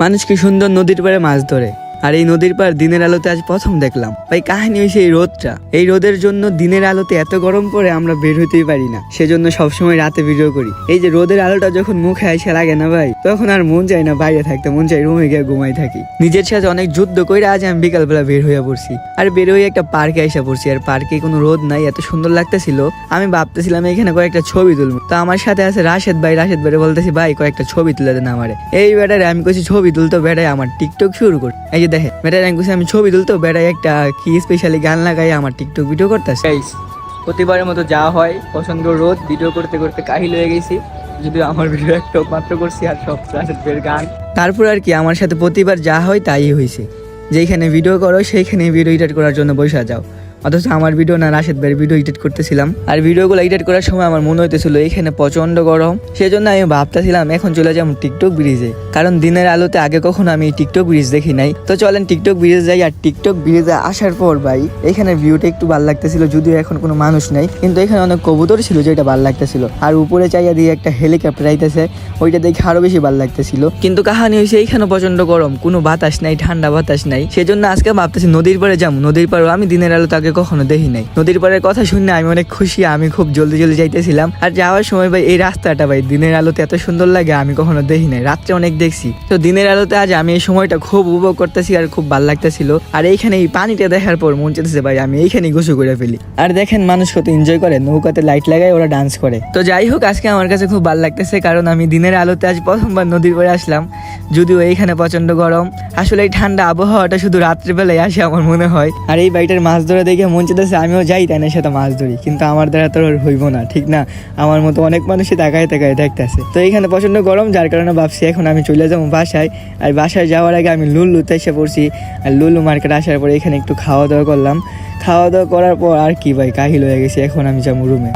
মানুষ কি সুন্দর নদীর পাড়ে মাছ ধরে, আর এই নদীর পাড় দিনের আলোতে আজ প্রথম দেখলাম। ভাই কাহিনী হয়েছে এই রোদটা, এই রোদের জন্য দিনের আলোতে এত গরম পড়ে আমরা বের হইতেই পারি না, সেজন্য সবসময় রাতে ভিডিও করি। এই যে রোদের আলোটা যখন মুখে আইসা লাগে না ভাই, তখন আর মন চাই না বাইরে থাকতে, মন চাই রুমে গিয়ে ঘুমাই থাকি। নিজের সাথে অনেক যুদ্ধ করে আজ আমি বিকালবেলা বের হইয়া পড়ছি, আর বের হয়ে একটা পার্কে আইসা পড়ছি। আর পার্কে কোনো রোদ নাই, এত সুন্দর লাগতেছিল। আমি ভাবতেছিলাম এখানে কয়েকটা ছবি তুলবো, তো আমার সাথে আছে রাশেদ ভাই। রাশেদ ভাই বলতেছি ভাই কয়েকটা ছবি তুলে দেন আমারে। এই বেটারে আমি কইছি ছবি তুলতো, বেটায় আমার টিকটক শুরু কর। এই যে দেখে বেটারে আমি কইছি আমি ছবি তুলতো, বেটায় একটা কি স্পেশালি গান লাগাই আমার টিকটক ভিডিও করতেছে। প্রতিবারের মতো যা হয় পছন্দ রোদ ভিডিও করতে করতে কাহিল হয়ে গেছি, যদিও আমার ভিডিও একটা মাত্র করছি আর সব রাশেদ ভাইয়ের গান। তারপর আর কি আমার সাথে প্রতিবার যা হয় তাই হয়েছে, যেখানে ভিডিও করো সেইখানে ভিডিও এডিট করার জন্য বসে যাও, অথচ আমার ভিডিও না রাশেদ ভাইয়ের ভিডিও এডিট করতেছিলাম। আর ভিডিওগুলো এডিট করার সময় আমার মনে হইতেছিল এখানে প্রচন্ড গরম, সেজন্য আমি ভাবতেছিলাম এখন চলে যাবো টিকটক ব্রিজে, কারণ দিনের আলোতে আগে কখনো আমি টিকটক ব্রিজ দেখি নাই। তো চলেন টিকটক ব্রিজে যাই। আর টিকটক ব্রিজে আসার পর ভাই এখানে ভিউটা একটু ভালো লাগতেছিল, যদিও এখন কোনো মানুষ নাই, কিন্তু এখানে অনেক কবুতর ছিল যেটা ভালো লাগতেছিল। আর উপরে চাইয়া দিয়ে একটা হেলিকপ্টার আইতেছে, ওইটা দেখে আরো বেশি ভালো লাগতেছিল। কিন্তু কাহিনী হয়েছে এইখানে প্রচন্ড গরম, কোনো বাতাস নাই, ঠান্ডা বাতাস নাই, সেজন্য আজকে ভাবতেছি নদীর পাড়ে যাবো। নদীর পাড়ে আমি দিনের আলোতে আগে কখনো দেখি নাই। নদীর পাড়ের কথা শুনে আমি অনেক খুশি, আমি খুব জলদি জলদি যাইতেছিলাম। আর যাওয়ার সময় ভাই এই রাস্তাটা ভাই দিনের আলোতে এত সুন্দর লাগে আমি কখনো দেখি নাই, রাত্রে অনেক দেখছি। তো দিনের আলোতে আজ আমি এই সময়টা খুব উপভোগ করতেছি আর খুব ভালো লাগতেছিল। আর এইখানে এই পানিটা দেখার পর মন চাইতেছে ভাই আমি এইখানে গোসল করে ফেলি। আর দেখেন মানুষ কত এনজয় করে, নৌকাতে লাইট লাগায় ওরা ডান্স করে। তো যাই হোক আজকে আমার কাছে খুব ভালো লাগতেছে, কারণ আমি দিনের আলোতে আজ প্রথমবার নদীর পাড়ে আসলাম, যদিও এইখানে প্রচন্ড গরম। আসলে এই ঠান্ডা আবহাওয়াটা শুধু রাত্রিবেলায় আসে আমার মনে হয়। আর এই বাইটার মাছ ধরে দেখে মন চাইতেছে আমিও যাই তাই না সাথে মাছ ধরি, কিন্তু আমার দ্বারা তো হইব না, ঠিক না? আমার মতো অনেক মানুষই তাকায় তাকায় দেখতেছে। তো এইখানে প্রচন্ড গরম, যার কারণে ভাবছি এখন আমি চলে যাবো বাসায়। আর বাসায় যাওয়ার আগে আমি লুলুতে এসে পড়ছি। আর লুলু মার্কেট আসার পরে এখানে একটু খাওয়া দাওয়া করলাম। খাওয়া দাওয়া করার পর আর কি ভাই কাহিল হয়ে গেছি, এখন আমি যাবো রুমে।